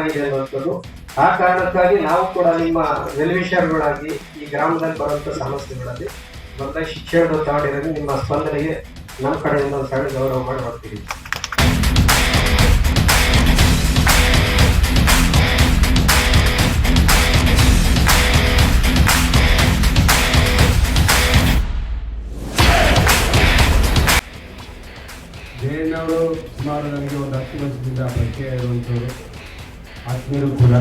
ಆಗಿದೆ ಅನ್ನುವಂಥದ್ದು. ಆ ಕಾರಣಕ್ಕಾಗಿ ನಾವು ಕೂಡ ನಿಮ್ಮ ವೆಲ್ವಿಷರ್ಗಳಾಗಿ ಈ ಗ್ರಾಮದಲ್ಲಿ ಬರುವಂಥ ಸಮಸ್ಯೆಗಳಲ್ಲಿ ಬಂದಾಗ ಶಿಕ್ಷಣ ತಗೊಂಡಿರೋದು ನಿಮ್ಮ ಸ್ಪಂದನೆಗೆ ನಮ್ಮ ಕಡೆಯಿಂದ ಒಂದು ಸಣ್ಣ ಗೌರವ ಮಾಡಿ ಹೋಗ್ತೀವಿ. ಜಯಣ್ಣವರು ಸುಮಾರು ನನಗೆ ಒಂದು 10 ವರ್ಷದಿಂದ ಪರಿಚಯ ಇರುವಂಥವ್ರು, ಆತ್ಮೀಯರು ಕೂಡ.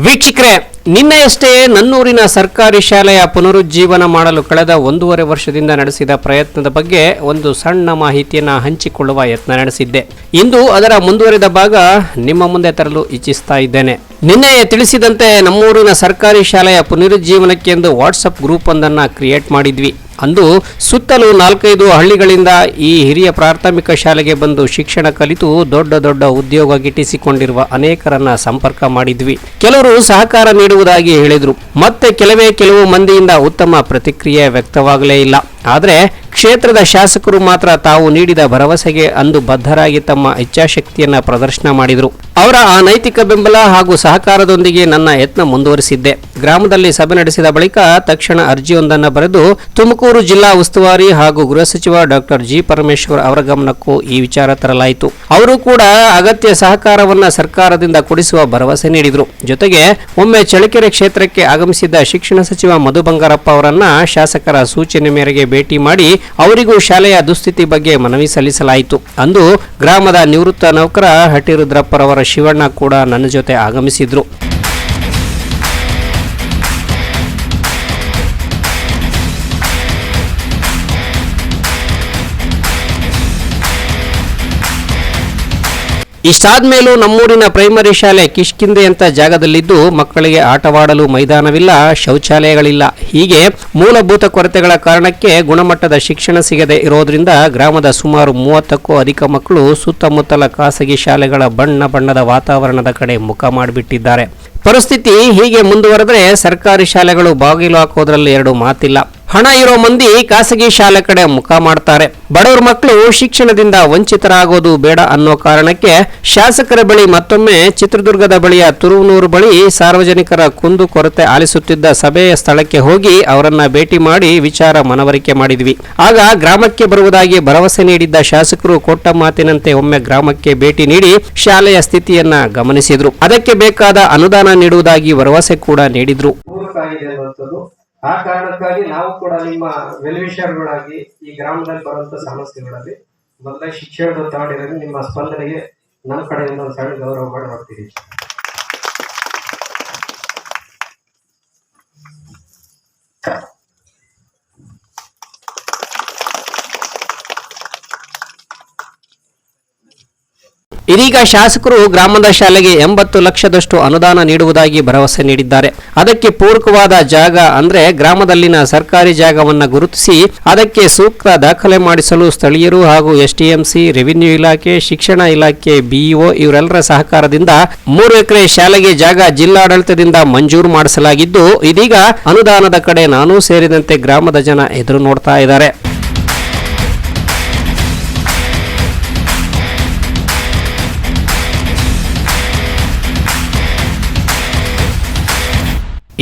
ವೀಕ್ಷಕರೇ, ನಿನ್ನೆಯಷ್ಟೇ ನನ್ನೂರಿನ ಸರ್ಕಾರಿ ಶಾಲೆಯ ಪುನರುಜ್ಜೀವನ ಮಾಡಲು ಕಳೆದ 1.5 ವರ್ಷದಿಂದ ನಡೆಸಿದ ಪ್ರಯತ್ನದ ಬಗ್ಗೆ ಒಂದು ಸಣ್ಣ ಮಾಹಿತಿಯನ್ನು ಹಂಚಿಕೊಳ್ಳುವ ಯತ್ನ ನಡೆಸಿದ್ದೆ. ಇಂದು ಅದರ ಮುಂದುವರಿದ ಭಾಗ ನಿಮ್ಮ ಮುಂದೆ ತರಲು ಇಚ್ಛಿಸ್ತಾ ಇದ್ದೇನೆ. ನಿನ್ನೆ ತಿಳಿಸಿದಂತೆ ನಮ್ಮೂರಿನ ಸರ್ಕಾರಿ ಶಾಲೆಯ ಪುನರುಜ್ಜೀವನಕ್ಕೆಂದು ವಾಟ್ಸಪ್ ಗ್ರೂಪ್ ಒಂದನ್ನು ಕ್ರಿಯೇಟ್ ಮಾಡಿದ್ವಿ. ಅಂದು ಸುತ್ತಲೂ 4-5 ಹಳ್ಳಿಗಳಿಂದ ಈ ಹಿರಿಯ ಪ್ರಾಥಮಿಕ ಶಾಲೆಗೆ ಬಂದು ಶಿಕ್ಷಣ ಕಲಿತು ದೊಡ್ಡ ದೊಡ್ಡ ಉದ್ಯೋಗ ಗಿಟ್ಟಿಸಿಕೊಂಡಿರುವ ಅನೇಕರನ್ನ ಸಂಪರ್ಕ ಮಾಡಿದ್ವಿ. ಕೆಲವರು ಸಹಕಾರ ನೀಡುವುದಾಗಿ ಹೇಳಿದ್ರು. ಮತ್ತೆ ಕೆಲವು ಮಂದಿಯಿಂದ ಉತ್ತಮ ಪ್ರತಿಕ್ರಿಯೆ ವ್ಯಕ್ತವಾಗಲೇ ಇಲ್ಲ. ಆದರೆ ಕ್ಷೇತ್ರದ ಶಾಸಕರು ಮಾತ್ರ ತಾವು ನೀಡಿದ ಭರವಸೆಗೆ ಅಂದು ಬದ್ಧರಾಗಿ ತಮ್ಮ ಇಚ್ಛಾಶಕ್ತಿಯನ್ನ ಪ್ರದರ್ಶನ ಮಾಡಿದರು. ಅವರ ಆ ನೈತಿಕ ಬೆಂಬಲ ಹಾಗೂ ಸಹಕಾರದೊಂದಿಗೆ ನನ್ನ ಯತ್ನ ಮುಂದುವರಿಸಿದ್ದೆ. ಗ್ರಾಮದಲ್ಲಿ ಸಭೆ ನಡೆಸಿದ ಬಳಿಕ ತಕ್ಷಣ ಅರ್ಜಿಯೊಂದನ್ನು ಬರೆದು ತುಮಕೂರು ಜಿಲ್ಲಾ ಉಸ್ತುವಾರಿ ಹಾಗೂ ಗೃಹ ಸಚಿವ ಡಾಕ್ಟರ್ ಜಿ ಪರಮೇಶ್ವರ್ ಅವರ ಗಮನಕ್ಕೂ ಈ ವಿಚಾರ ತರಲಾಯಿತು. ಅವರು ಕೂಡ ಅಗತ್ಯ ಸಹಕಾರವನ್ನ ಸರ್ಕಾರದಿಂದ ಕೊಡಿಸುವ ಭರವಸೆ ನೀಡಿದರು. ಜೊತೆಗೆ ಒಮ್ಮೆ ಚಳ್ಳಕೆರೆ ಕ್ಷೇತ್ರಕ್ಕೆ ಆಗಮಿಸಿದ್ದ ಶಿಕ್ಷಣ ಸಚಿವ ಮಧು ಬಂಗಾರಪ್ಪ ಅವರನ್ನ ಶಾಸಕರ ಸೂಚನೆ ಮೇರೆಗೆ ಭೇಟಿ ಮಾಡಿ ಅವರಿಗೂ ಶಾಲೆಯ ದುಸ್ಥಿತಿ ಬಗ್ಗೆ ಮನವಿ ಸಲ್ಲಿಸಲಾಯಿತು. ಅಂದು ಗ್ರಾಮದ ನಿವೃತ್ತ ನೌಕರ ಹಟ್ಟಿರುದ್ರಪ್ಪರವರ ಶಿವಣ್ಣ ಕೂಡ ನನ್ನ ಜೊತೆ ಆಗಮಿಸಿದ್ರು. ಇಷ್ಟಾದ್ಮೇಲೂ ನಮ್ಮೂರಿನ ಪ್ರೈಮರಿ ಶಾಲೆ ಕಿಷ್ಕಿಂದೆ ಅಂತ ಜಾಗದಲ್ಲಿದ್ದು ಮಕ್ಕಳಿಗೆ ಆಟವಾಡಲು ಮೈದಾನವಿಲ್ಲ, ಶೌಚಾಲಯಗಳಿಲ್ಲ. ಹೀಗೆ ಮೂಲಭೂತ ಕೊರತೆಗಳ ಕಾರಣಕ್ಕೆ ಗುಣಮಟ್ಟದ ಶಿಕ್ಷಣ ಸಿಗದೆ ಇರೋದ್ರಿಂದ ಗ್ರಾಮದ ಸುಮಾರು 30ಕ್ಕೂ ಅಧಿಕ ಮಕ್ಕಳು ಸುತ್ತಮುತ್ತಲ ಖಾಸಗಿ ಶಾಲೆಗಳ ಬಣ್ಣದ ವಾತಾವರಣದ ಕಡೆ ಮುಖ ಮಾಡಿಬಿಟ್ಟಿದ್ದಾರೆ. ಪರಿಸ್ಥಿತಿ ಹೀಗೆ ಮುಂದುವರೆದರೆ ಸರ್ಕಾರಿ ಶಾಲೆಗಳು ಬಾಗಿಲು ಹಾಕೋದ್ರಲ್ಲಿ 2 ಮಾತಿಲ್ಲ. ಹಣ ಇರೋ ಮಂದಿ ಖಾಸಗಿ ಶಾಲೆ ಕಡೆ ಮುಖ ಮಾಡ್ತಾರೆ. ಬಡವರ ಮಕ್ಕಳು ಶಿಕ್ಷಣದಿಂದ ವಂಚಿತರಾಗೋದು ಬೇಡ ಅನ್ನೋ ಕಾರಣಕ್ಕೆ ಶಾಸಕರ ಬಳಿ ಮತ್ತೊಮ್ಮೆ ಚಿತ್ರದುರ್ಗದ ಬಳಿಯ ತುರುವನೂರು ಬಳಿ ಸಾರ್ವಜನಿಕರ ಕುಂದು ಕೊರತೆ ಆಲಿಸುತ್ತಿದ್ದ ಸಭೆಯ ಸ್ಥಳಕ್ಕೆ ಹೋಗಿ ಅವರನ್ನ ಭೇಟಿ ಮಾಡಿ ವಿಚಾರ ಮನವರಿಕೆ ಮಾಡಿದ್ವಿ. ಆಗ ಗ್ರಾಮಕ್ಕೆ ಬರುವುದಾಗಿ ಭರವಸೆ ನೀಡಿದ್ದ ಶಾಸಕರು ಕೊಟ್ಟ ಮಾತಿನಂತೆ ಒಮ್ಮೆ ಗ್ರಾಮಕ್ಕೆ ಭೇಟಿ ನೀಡಿ ಶಾಲೆಯ ಸ್ಥಿತಿಯನ್ನ ಗಮನಿಸಿದ್ರು. ಅದಕ್ಕೆ ಬೇಕಾದ ಅನುದಾನ ನೀಡುವುದಾಗಿ ಭರವಸೆ ಕೂಡ ನೀಡಿದ್ರು. ಆ ಕಾರಣಕ್ಕಾಗಿ ನಾವು ಕೂಡ ನಿಮ್ಮ ವೆಲ್ವಿಷರ್ಗಳಾಗಿ ಈ ಗ್ರಾಮದಲ್ಲಿ ಬರುವಂತ ಸಮಸ್ಯೆಗಳಲ್ಲಿ ಬಂದಾಗ ಶಿಕ್ಷಣ ತಗೊಂಡಿರೋದು ನಿಮ್ಮ ಸ್ಪಂದನೆಗೆ ನಮ್ಮ ಕಡೆಯಿಂದ ಒಂದು ಸಣ್ಣ ಗೌರವ ಮಾಡಿ ಹೋಗ್ತೀವಿ. ಇದೀಗ ಶಾಸಕರು ಗ್ರಾಮದ ಶಾಲೆಗೆ 80 ಲಕ್ಷದಷ್ಟು ಅನುದಾನ ನೀಡುವುದಾಗಿ ಭರವಸೆ ನೀಡಿದ್ದಾರೆ. ಅದಕ್ಕೆ ಪೂರಕವಾದ ಜಾಗ ಅಂದ್ರೆ ಗ್ರಾಮದಲ್ಲಿನ ಸರ್ಕಾರಿ ಜಾಗವನ್ನ ಗುರುತಿಸಿ ಅದಕ್ಕೆ ಸೂಕ್ತ ದಾಖಲೆ ಮಾಡಿಸಲು ಸ್ಥಳೀಯರು ಹಾಗೂ ಎಸ್ಟಿಎಂಸಿ, ರೆವಿನ್ಯೂ ಇಲಾಖೆ, ಶಿಕ್ಷಣ ಇಲಾಖೆ, ಬಿಇಒ ಇವರೆಲ್ಲರ ಸಹಕಾರದಿಂದ 3 ಎಕರೆ ಶಾಲೆಗೆ ಜಾಗ ಜಿಲ್ಲಾಡಳಿತದಿಂದ ಮಂಜೂರು ಮಾಡಿಸಲಾಗಿದ್ದು ಇದೀಗ ಅನುದಾನದ ಕಡೆ ನಾನೂ ಸೇರಿದಂತೆ ಗ್ರಾಮದ ಜನ ಎದುರು ನೋಡ್ತಾ ಇದ್ದಾರೆ.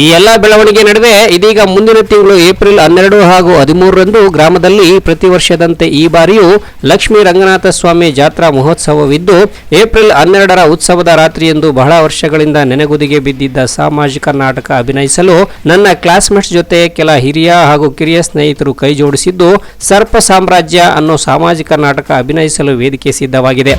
ಈ ಎಲ್ಲ ಬೆಳವಣಿಗೆ ನಡುವೆ ಇದೀಗ ಮುಂದಿನ ತಿಂಗಳು ಏಪ್ರಿಲ್ 12 ಹಾಗೂ 13ರಂದು ಗ್ರಾಮದಲ್ಲಿ ಪ್ರತಿ ವರ್ಷದಂತೆ ಈ ಬಾರಿಯೂ ಲಕ್ಷ್ಮೀ ರಂಗನಾಥ ಸ್ವಾಮಿ ಜಾತ್ರಾ ಮಹೋತ್ಸವವಿದ್ದು ಏಪ್ರಿಲ್ 12ರ ಉತ್ಸವದ ರಾತ್ರಿಯಂದು ಬಹಳ ವರ್ಷಗಳಿಂದ ನೆನೆಗುದಿಗೆ ಬಿದ್ದಿದ್ದ ಸಾಮಾಜಿಕ ನಾಟಕ ಅಭಿನಯಿಸಲು ನನ್ನ ಕ್ಲಾಸ್ಮೇಟ್ಸ್ ಜೊತೆ ಕೆಲ ಹಿರಿಯ ಹಾಗೂ ಕಿರಿಯ ಸ್ನೇಹಿತರು ಕೈ ಜೋಡಿಸಿದ್ದು ಸರ್ಪ ಸಾಮ್ರಾಜ್ಯ ಅನ್ನೋ ಸಾಮಾಜಿಕ ನಾಟಕ ಅಭಿನಯಿಸಲು ವೇದಿಕೆ ಸಿದ್ಧವಾಗಿದೆ.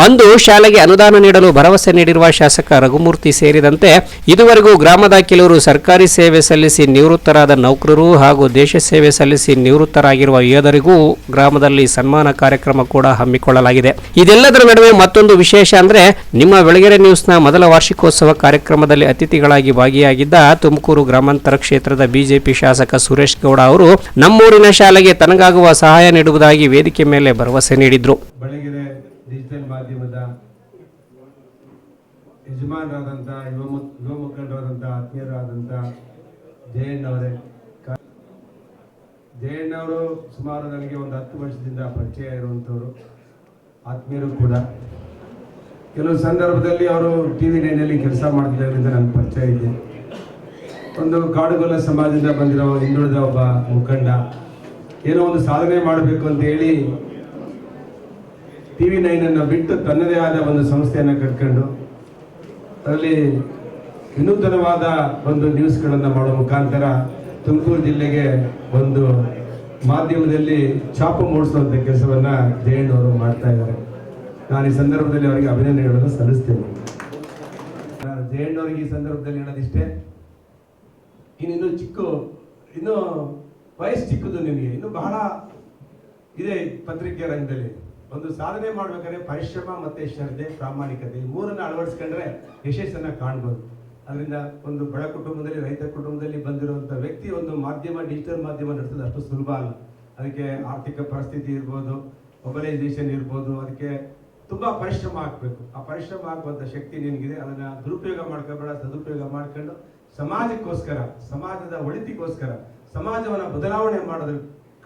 ಅಂದು ಶಾಲೆಗೆ ಅನುದಾನ ನೀಡಲು ಭರವಸೆ ನೀಡಿರುವ ಶಾಸಕ ರಘುಮೂರ್ತಿ ಸೇರಿದಂತೆ ಇದುವರೆಗೂ ಗ್ರಾಮದ ಕೆಲವರು ಸರ್ಕಾರಿ ಸೇವೆ ಸಲ್ಲಿಸಿ ನಿವೃತ್ತರಾದ ನೌಕರರು ಹಾಗೂ ದೇಶ ಸೇವೆ ಸಲ್ಲಿಸಿ ನಿವೃತ್ತರಾಗಿರುವ ಯೋಧರಿಗೂ ಗ್ರಾಮದಲ್ಲಿ ಸನ್ಮಾನ ಕಾರ್ಯಕ್ರಮ ಕೂಡ ಹಮ್ಮಿಕೊಳ್ಳಲಾಗಿದೆ. ಇದೆಲ್ಲದರ ನಡುವೆ ಮತ್ತೊಂದು ವಿಶೇಷ ಅಂದ್ರೆ ನಿಮ್ಮ ಬೆಳಗೆರೆ ನ್ಯೂಸ್ನ ಮೊದಲ ವಾರ್ಷಿಕೋತ್ಸವ ಕಾರ್ಯಕ್ರಮದಲ್ಲಿ ಅತಿಥಿಗಳಾಗಿ ಭಾಗಿಯಾಗಿದ್ದ ತುಮಕೂರು ಗ್ರಾಮಾಂತರ ಕ್ಷೇತ್ರದ ಬಿಜೆಪಿ ಶಾಸಕ ಸುರೇಶ್ ಗೌಡ ಅವರು ನಮ್ಮೂರಿನ ಶಾಲೆಗೆ ತನಗಾಗುವ ಸಹಾಯ ನೀಡುವುದಾಗಿ ವೇದಿಕೆ ಮೇಲೆ ಭರವಸೆ ನೀಡಿದ್ರು. ಡಿಜಿಟಲ್ ಮಾಧ್ಯಮದ ಯಜಮಾನರಾದಂಥ ಯುವ ಮುಖಂಡರಾದಂಥ ಆತ್ಮೀಯರಾದಂಥ ಜಯಣ್ಣವರೇ. ಜಯಣ್ಣವರು ಸುಮಾರು ನನಗೆ ಒಂದು 10 ವರ್ಷದಿಂದ ಪರಿಚಯ ಇರುವಂಥವ್ರು, ಆತ್ಮೀಯರು ಕೂಡ. ಕೆಲವು ಸಂದರ್ಭದಲ್ಲಿ ಅವರು TV9 ಕೆಲಸ ಮಾಡ್ತಿದ್ದರಿಂದ ನನಗೆ ಪರಿಚಯ ಇದೆ. ಒಂದು ಕಾಡುಗೊಲ್ಲ ಸಮಾಜದಿಂದ ಬಂದಿರೋ ಹಿಂದುಳಿದ ಒಬ್ಬ ಮುಖಂಡ, ಏನೋ ಒಂದು ಸಾಧನೆ ಮಾಡಬೇಕು ಅಂತ ಹೇಳಿ TV9 ಬಿಟ್ಟು ತನ್ನದೇ ಆದ ಒಂದು ಸಂಸ್ಥೆಯನ್ನು ಕಟ್ಕೊಂಡು ಅದರಲ್ಲಿ ವಿನೂತನವಾದ ಒಂದು ನ್ಯೂಸ್ಗಳನ್ನು ಮಾಡೋ ಮುಖಾಂತರ ತುಮಕೂರು ಜಿಲ್ಲೆಗೆ ಒಂದು ಮಾಧ್ಯಮದಲ್ಲಿ ಛಾಪು ಮೂಡಿಸುವಂಥ ಕೆಲಸವನ್ನು ಜಯಣ್ಣವರು ಮಾಡ್ತಾ ಇದ್ದಾರೆ. ನಾನು ಈ ಸಂದರ್ಭದಲ್ಲಿ ಅವರಿಗೆ ಅಭಿನಂದನೆಗಳನ್ನು ಸಲ್ಲಿಸ್ತೇನೆ. ಜಯಣ್ಣವರಿಗೆ ಈ ಸಂದರ್ಭದಲ್ಲಿ ಹೇಳೋದಿಷ್ಟೇ, ಇನ್ನೂ ವಯಸ್ಸು ಚಿಕ್ಕದು, ನಿಮಗೆ ಇನ್ನೂ ಬಹಳ ಇದೆ ಪತ್ರಿಕೆ ರಂಗದಲ್ಲಿ. ಒಂದು ಸಾಧನೆ ಮಾಡ್ಬೇಕಾದ್ರೆ ಪರಿಶ್ರಮ ಮತ್ತೆ ಶ್ರದ್ಧೆ, ಪ್ರಾಮಾಣಿಕತೆ ಈ ಮೂರನ್ನು ಅಳವಡಿಸ್ಕೊಂಡ್ರೆ ಯಶಸ್ಸನ್ನು ಕಾಣ್ಬೋದು. ಅದರಿಂದ ಒಂದು ಬಡ ಕುಟುಂಬದಲ್ಲಿ, ರೈತ ಕುಟುಂಬದಲ್ಲಿ ಬಂದಿರುವಂಥ ವ್ಯಕ್ತಿ ಒಂದು ಮಾಧ್ಯಮ, ಡಿಜಿಟಲ್ ಮಾಧ್ಯಮ ನಡೆಸೋದು ಅಷ್ಟು ಸುಲಭ ಅಲ್ಲ. ಅದಕ್ಕೆ ಆರ್ಥಿಕ ಪರಿಸ್ಥಿತಿ ಇರ್ಬೋದು, ಮೊಬಲೈಸೇಷನ್ ಇರ್ಬೋದು, ಅದಕ್ಕೆ ತುಂಬ ಪರಿಶ್ರಮ ಹಾಕಬೇಕು. ಆ ಪರಿಶ್ರಮ ಹಾಕುವಂಥ ಶಕ್ತಿ ನಿನಗಿದೆ. ಅದನ್ನು ದುರುಪಯೋಗ ಮಾಡ್ಕೋಬೇಡ, ಸದುಪಯೋಗ ಮಾಡ್ಕೊಂಡು ಸಮಾಜಕ್ಕೋಸ್ಕರ, ಸಮಾಜದ ಒಳಿತಿಗೋಸ್ಕರ, ಸಮಾಜವನ್ನು ಬದಲಾವಣೆ ಮಾಡೋದ್ರ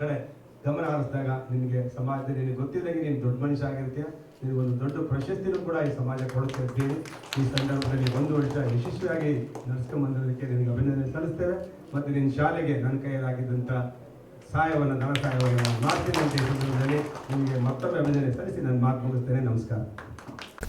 ಕಡೆ ಗಮನ ಹರಿಸಿದಾಗ ನಿನಗೆ ಸಮಾಜದಲ್ಲಿ ನಿನಗೆ ಗೊತ್ತಿದ್ದಾಗೆ ನೀನು ದೊಡ್ಡ ಮನುಷ್ಯ ಆಗಿರ್ತೀಯ. ನಿನಗೊಂದು ದೊಡ್ಡ ಪ್ರಶಸ್ತಿನೂ ಕೂಡ ಈ ಸಮಾಜ ಕೊಡುತ್ತಿರ್ತೀವಿ. ಈ ಸಂದರ್ಭದಲ್ಲಿ 1 ವರ್ಷ ಯಶಸ್ವಿಯಾಗಿ ನಡೆಸ್ಕೊಂಡ್ಬಂದಿರೋದಕ್ಕೆ ನಿನಗೆ ಅಭಿನಂದನೆ ಸಲ್ಲಿಸ್ತೇವೆ. ಮತ್ತು ನಿನ್ನ ಶಾಲೆಗೆ ನನ್ನ ಕೈಯಲ್ಲಾಗಿದ್ದಂಥ ಸಹಾಯವನ್ನು, ಧನ ಸಹಾಯವನ್ನು ಮಾಡ್ತೀನಿ ಅಂತ ಈ ಸಂದರ್ಭದಲ್ಲಿ ನಿಮಗೆ ಮತ್ತೊಮ್ಮೆ ಅಭಿನಂದನೆ ಸಲ್ಲಿಸಿ ನನ್ನ ಮಾತು ಮುಗಿಸ್ತೇನೆ. ನಮಸ್ಕಾರ.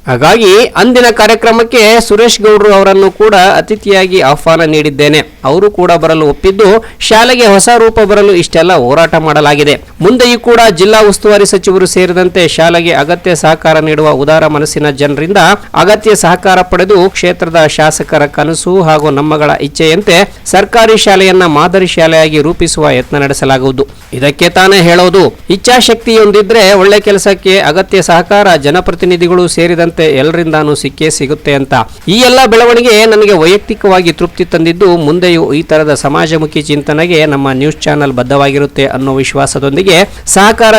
ಹಾಗಾಗಿ ಅಂದಿನ ಕಾರ್ಯಕ್ರಮಕ್ಕೆ ಸುರೇಶ್ ಗೌಡ್ರು ಅವರನ್ನು ಕೂಡ ಅತಿಥಿಯಾಗಿ ಆಹ್ವಾನ ನೀಡಿದ್ದೇನೆ. ಅವರು ಕೂಡ ಬರಲು ಒಪ್ಪಿದ್ದು, ಶಾಲೆಗೆ ಹೊಸ ರೂಪ ಬರಲು ಇಷ್ಟೆಲ್ಲ ಹೋರಾಟ ಮಾಡಲಾಗಿದೆ. ಮುಂದೆಯೂ ಕೂಡ ಜಿಲ್ಲಾ ಉಸ್ತುವಾರಿ ಸಚಿವರು ಸೇರಿದಂತೆ ಶಾಲೆಗೆ ಅಗತ್ಯ ಸಹಕಾರ ನೀಡುವ ಉದಾರ ಮನಸ್ಸಿನ ಜನರಿಂದ ಅಗತ್ಯ ಸಹಕಾರ ಪಡೆದು ಕ್ಷೇತ್ರದ ಶಾಸಕರ ಕನಸು ಹಾಗೂ ನಮ್ಮಗಳ ಇಚ್ಛೆಯಂತೆ ಸರ್ಕಾರಿ ಶಾಲೆಯನ್ನ ಮಾದರಿ ಶಾಲೆಯಾಗಿ ರೂಪಿಸುವ ಯತ್ನ ನಡೆಸಲಾಗುವುದು. ಇದಕ್ಕೆ ತಾನೇ ಹೇಳೋದು, ಇಚ್ಛಾಶಕ್ತಿಯೊಂದಿದ್ರೆ ಒಳ್ಳೆ ಕೆಲಸಕ್ಕೆ ಅಗತ್ಯ ಸಹಕಾರ ಜನಪ್ರತಿನಿಧಿಗಳು ಸೇರಿದಂತೆ ಎಲ್ಲರಿಂದಾನು ಸಿಕ್ಕೇ ಸಿಗುತ್ತೆ ಅಂತ. ಈ ಎಲ್ಲ ಬೆಳವಣಿಗೆ ನನಗೆ ವೈಯಕ್ತಿಕವಾಗಿ ತೃಪ್ತಿ ತಂದಿದ್ದು, ಮುಂದೆಯೂ ಈ ತರದ ಸಮಾಜಮುಖಿ ಚಿಂತನೆಗೆ ನಮ್ಮ ನ್ಯೂಸ್ ಚಾನೆಲ್ ಬದ್ಧವಾಗಿರುತ್ತೆ ಅನ್ನೋ ವಿಶ್ವಾಸದೊಂದಿಗೆ ಸಹಕಾರ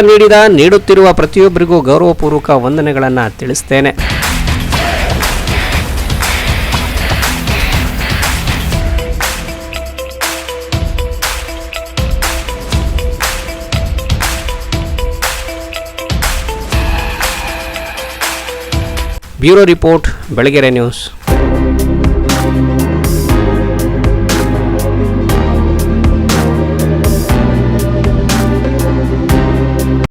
ನೀಡುತ್ತಿರುವ ಪ್ರತಿಯೊಬ್ಬರಿಗೂ ಗೌರವಪೂರ್ವಕ ವಂದನೆಗಳನ್ನು ತಿಳಿಸ್ತೇನೆ. Bureau report, Belagere news.